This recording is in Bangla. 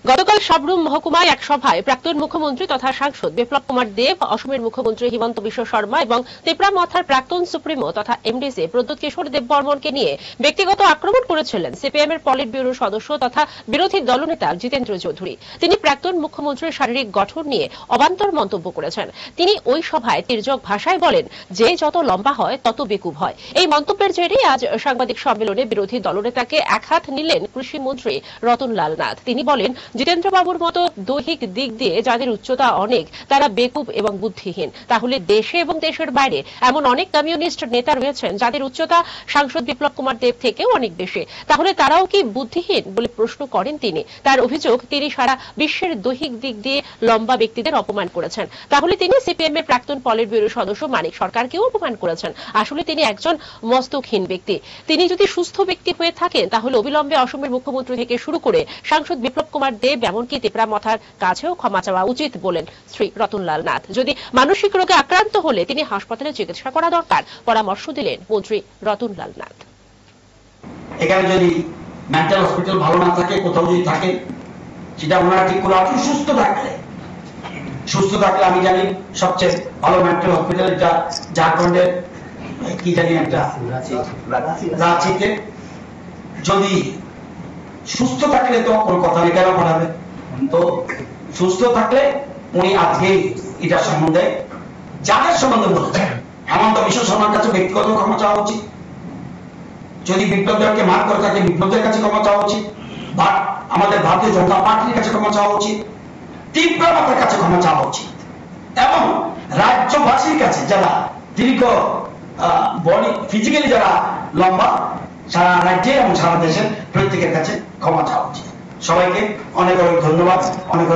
গতকাল সাবরুম মহকুমায় এক সভায় প্রাক্তন মুখ্যমন্ত্রী তথা সাংসদ বিপ্লব কুমার দেব, অসমের মুখ্যমন্ত্রী হিমন্ত বিশ্ব শর্মা এবং তেপরামথার প্রাক্তন সুপ্রিমো তথা এমডিসি প্রদ্যোৎ কিশোর দেববর্মনকে নিয়ে ব্যক্তিগত আক্রমণ করেছিলেন সিপিএম এর পলিট ব্যুরো সদস্য তথা বিরোধী দলনেতা জিতেন্দ্র চৌধুরী। তিনি প্রাক্তন মুখ্যমন্ত্রীর শারীরিক গঠন নিয়ে অবান্তর মন্তব্য করেছেন। তিনি ওই সভায় তির্যক ভাষায় বলেন, যে যত লম্বা হয় তত বেকুব হয়। এই মন্তব্যের জেরে আজ সাংবাদিক সম্মেলনে বিরোধী দলনেতাকে একহাত নিলেন কৃষিমন্ত্রী রতনলাল নাথ। তিনি বলেন, জিতেন্দ্রবাবুর মতো দৈহিক দিক দিয়ে যাদের উচ্চতা অনেক, তারা বেকুব এবং বুদ্ধিহীন। তাহলে দেশে এবং দেশের বাইরে এমন অনেক কমিউনিস্ট নেতা রয়েছেন যাদের উচ্চতা সাংসদ বিপ্লব কুমার দেব থেকেও অনেক বেশি। তাহলে তারাও কি বুদ্ধিহীন বলে প্রশ্ন করেন তিনি। তার অভিযোগ, তিনি সারা বিশ্বের দৈহিক দিক দিয়ে লম্বা ব্যক্তিদের অপমান করেছেন। তাহলে তিনি সিপিএম এর প্রাক্তন পলিট ব্যুরো সদস্য মানিক সরকারকেও অপমান করেছেন। আসলে তিনি একজন মস্তকহীন ব্যক্তি। তিনি যদি সুস্থ ব্যক্তি হয়ে থাকেন তাহলে অবিলম্বে অসমের মুখ্যমন্ত্রী থেকে শুরু করে সাংসদ বিপ্লব কুমার দেব এমনকি তেপরামথার কাছেও ক্ষমা চাওয়া উচিত বলেন শ্রী রতনলাল নাথ। যদি মানসিক রোগে আক্রান্ত হলে তিনি হাসপাতালে চিকিৎসা করা দরকার পরামর্শ দিলেন মন্ত্রী রতনলাল নাথ। এখানে যদি মেন্টাল হসপিটাল ভালো না থাকে, কোথাও যদি থাকে, সেটা ওনারা ঠিক করে আপনি সুস্থ থাকলে আমি জানি সবচেয়ে ভালো মেন্টাল হসপিটাল ঝাড়খণ্ডের কি জানি একটা রাঁচিতে। যদি সুস্থ থাকলে তো কোনো কথা নেই, কেন পাঠাবে? তো সুস্থ থাকলে উনি আজকে এটা সম্বন্ধে যাদের সম্বন্ধে বলছেন, হেমন্ত বিশ্ব শর্মার কাছে ব্যক্তিগত ক্ষমা চাওয়া উচিত। যদি বিপ্লবদেরকে মার করে থাকে, বিপ্লবদের কাছে ক্ষমা চাওয়া উচিত। আমাদের ভারতীয় জনতা পার্টির কাছে ক্ষমা চাওয়া উচিত। তীব্রতার কাছে ক্ষমা চাওয়া উচিত এবং রাজ্যবাসীর কাছে যারা দীর্ঘ বডি ফিজিক্যালি যারা লম্বা, সারা রাজ্যে এবং সারা দেশের প্রত্যেকের কাছে ক্ষমা চাওয়া উচিত। সবাইকে অনেক অনেক ধন্যবাদ। অনেক